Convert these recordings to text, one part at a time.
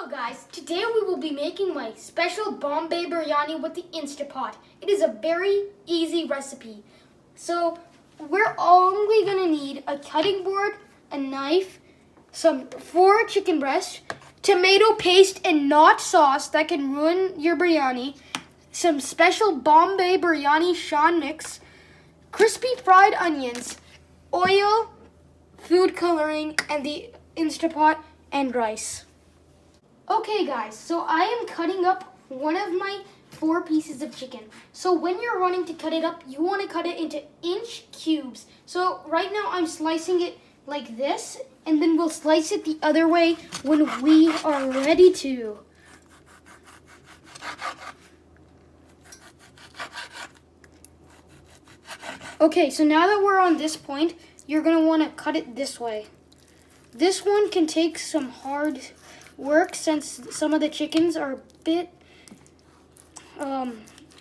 Hello guys, today we will be making my special Bombay Biryani with the Instant Pot. It is a very easy recipe. So we're only going to need a cutting board, a knife, some 4 chicken breasts, tomato paste and not sauce that can ruin your biryani, some special Bombay Biryani Shan mix, crispy fried onions, oil, food coloring, and the Instant Pot and rice. Okay guys, so I am cutting up one of my 4 pieces of chicken. So when you're wanting to cut it up, you want to cut it into inch cubes. So right now I'm slicing it like this, and then we'll slice it the other way when we are ready to. Okay, so now that we're on this point, you're going to want to cut it this way. This one can take some hard work since some of the chickens are a bit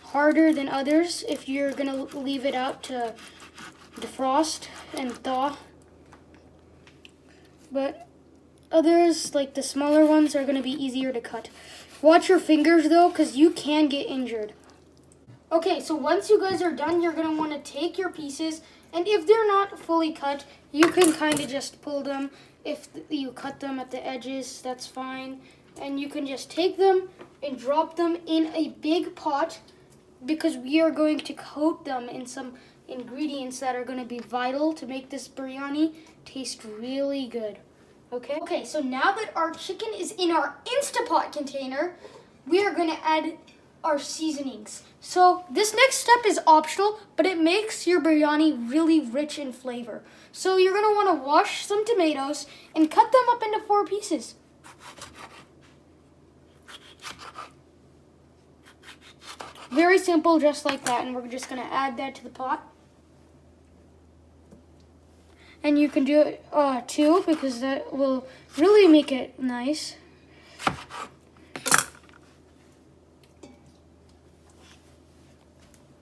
harder than others if you're going to leave it out to defrost and thaw. But others, like the smaller ones, are going to be easier to cut. Watch your fingers though, because you can get injured. Okay, so once you guys are done, you're going to want to take your pieces, and if they're not fully cut, you can kind of just pull them. If you cut them at the edges, that's fine. And you can just take them and drop them in a big pot, because we are going to coat them in some ingredients that are going to be vital to make this biryani taste really good. Okay, so now that our chicken is in our Instant Pot container, we are going to add our seasonings. So this next step is optional, but it makes your biryani really rich in flavor. So you're going to want to wash some tomatoes and cut them up into 4 pieces. Very simple, just like that, and we're just going to add that to the pot. And you can do it 2, because that will really make it nice.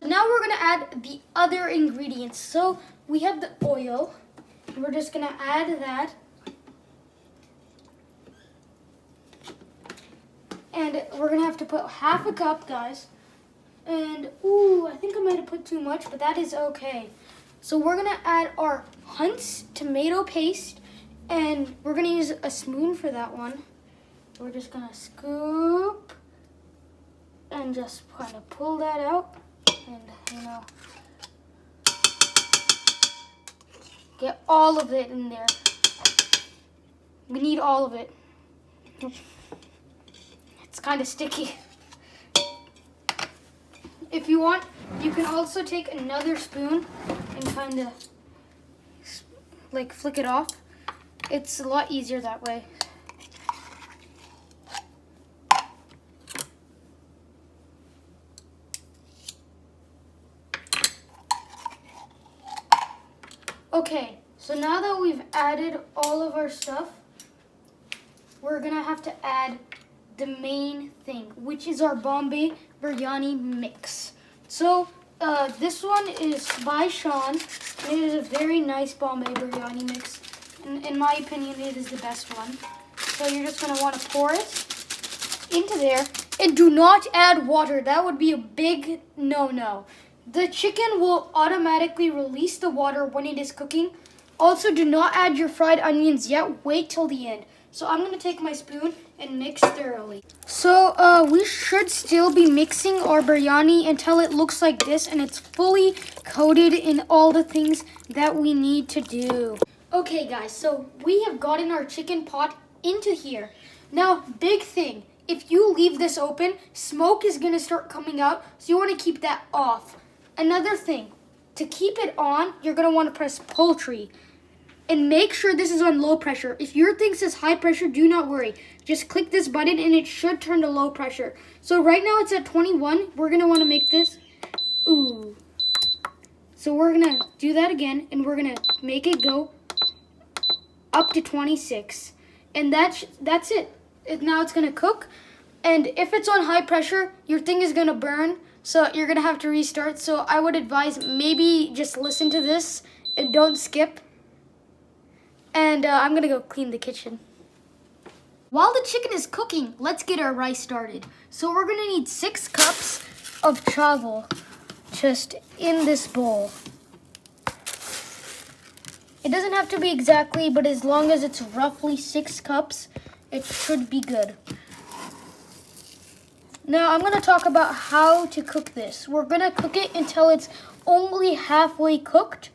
Now we're going to add the other ingredients. So we have the oil. We're just going to add that. And we're going to have to put half a cup, guys. And, ooh, I think I might have put too much, but that is okay. So we're going to add our Hunt's tomato paste. And we're going to use a spoon for that one. We're just going to scoop and just kind of pull that out. And, get all of it in there. We need all of it. It's kind of sticky. If you want, you can also take another spoon and kind of like flick it off. It's a lot easier that way. Okay, so now that we've added all of our stuff, we're going to have to add the main thing, which is our Bombay Biryani mix. So this one is by Shan. It is a very nice Bombay Biryani mix. In my opinion, it is the best one. So you're just going to want to pour it into there. And do not add water. That would be a big no-no. The chicken will automatically release the water when it is cooking. Also, do not add your fried onions yet. Wait till the end. So I'm going to take my spoon and mix thoroughly. So we should still be mixing our biryani until it looks like this and it's fully coated in all the things that we need to do. Okay guys, so we have gotten our chicken pot into here. Now, big thing, if you leave this open, smoke is going to start coming out, so you want to keep that off. Another thing, to keep it on, you're going to want to press poultry. And make sure this is on low pressure. If your thing says high pressure, do not worry. Just click this button and it should turn to low pressure. So right now it's at 21. We're going to want to make this. Ooh. So we're going to do that again, and we're going to make it go up to 26. And that's it. Now it's going to cook. And if it's on high pressure, your thing is going to burn. So you're going to have to restart. So I would advise maybe just listen to this and don't skip. And I'm going to go clean the kitchen. While the chicken is cooking, let's get our rice started. So we're gonna need 6 cups of chawal just in this bowl. It doesn't have to be exactly, but as long as it's roughly 6 cups, it should be good. Now I'm gonna talk about how to cook this. We're gonna cook it until it's only halfway cooked.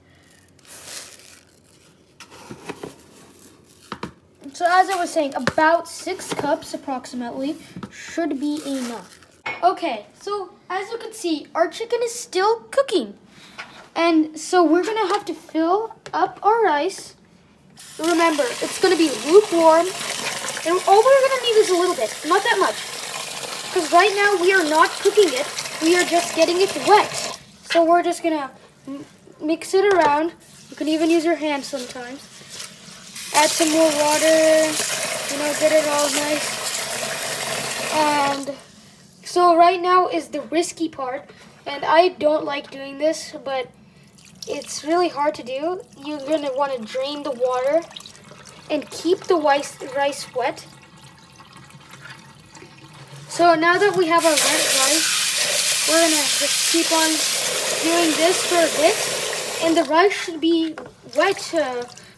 So as I was saying, about 6 cups approximately should be enough. Okay, so as you can see, our chicken is still cooking. And so we're gonna have to fill up our rice. Remember, it's gonna be lukewarm. And all we're gonna need is a little bit, not that much. Because right now we are not cooking it, we are just getting it wet. So we're just gonna mix it around. You can even use your hands sometimes. Add some more water, get it all nice. And so right now is the risky part, and I don't like doing this, but it's really hard to do. You're gonna want to drain the water and keep the rice wet. So now that we have our wet rice, we're gonna just keep on doing this for a bit, and the rice should be wet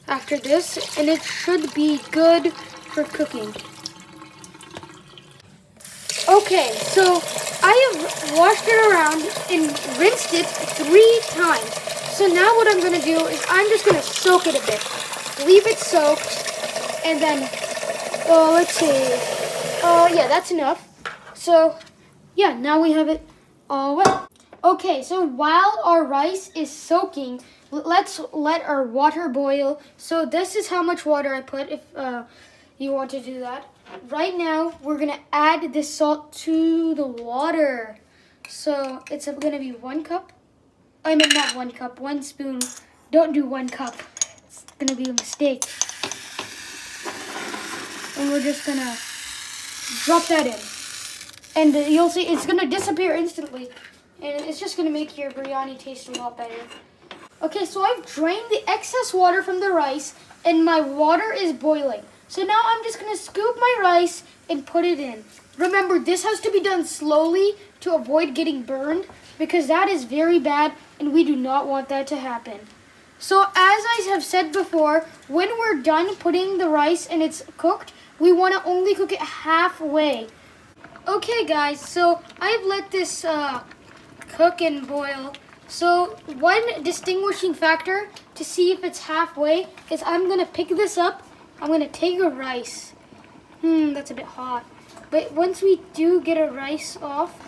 after this, and it should be good for cooking. Okay, so I have washed it around and rinsed it 3 times. So now what I'm gonna do is I'm just gonna soak it a bit. Leave it soaked, and then, let's see. Yeah, that's enough. So, yeah, now we have it all wet. Okay, so while our rice is soaking, let's let our water boil. So this is how much water I put if you want to do that. Right now, we're going to add the salt to the water. So it's going to be 1 cup. I mean, not 1 cup, 1 spoon. Don't do 1 cup. It's going to be a mistake. And we're just going to drop that in. And you'll see it's going to disappear instantly. And it's just going to make your biryani taste a lot better. Okay, so I've drained the excess water from the rice, and my water is boiling. So now I'm just going to scoop my rice and put it in. Remember, this has to be done slowly to avoid getting burned, because that is very bad, and we do not want that to happen. So as I have said before, when we're done putting the rice and it's cooked, we want to only cook it halfway. Okay, guys, so I've let this cook and boil. So one distinguishing factor to see if it's halfway is I'm going to pick this up. I'm going to take a rice. That's a bit hot. But once we do get a rice off,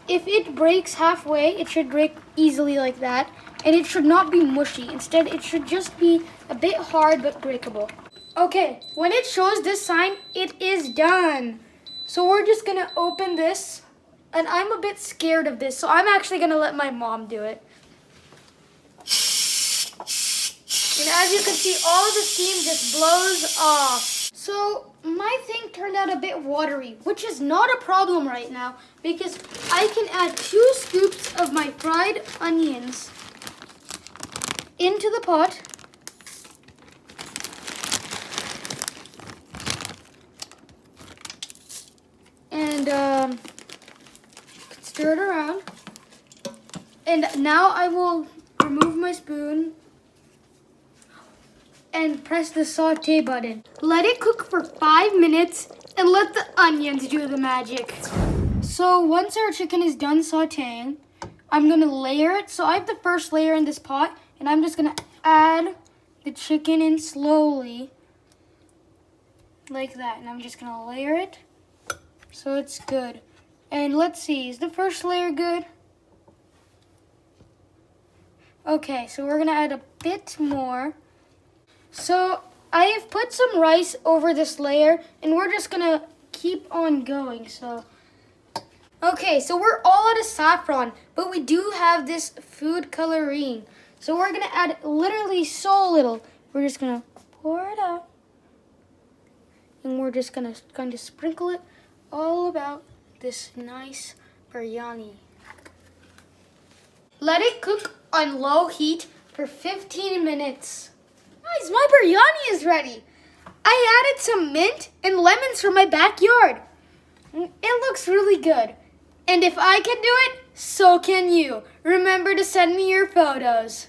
if it breaks halfway, it should break easily like that. And it should not be mushy. Instead, it should just be a bit hard but breakable. Okay, when it shows this sign, it is done. So we're just going to open this. And I'm a bit scared of this, so I'm actually going to let my mom do it. And as you can see, all the steam just blows off. So my thing turned out a bit watery, which is not a problem right now because I can add 2 scoops of my fried onions into the pot. And stir it around. And now I will remove my spoon and press the saute button. Let it cook for 5 minutes and let the onions do the magic. So once our chicken is done sauteing, I'm gonna layer it. So I have the first layer in this pot, and I'm just gonna add the chicken in slowly, like that. And I'm just gonna layer it so it's good. And let's see, is the first layer good? Okay, so we're gonna add a bit more. So I have put some rice over this layer, and we're just gonna keep on going. Okay, so we're all out of saffron, but we do have this food coloring. So we're gonna add literally so little. We're just gonna pour it out, and we're just gonna kind of sprinkle it all about this nice biryani. Let it cook on low heat for 15 minutes. Guys, my biryani is ready. I added some mint and lemons from my backyard. It looks really good. And if I can do it, so can you. Remember to send me your photos.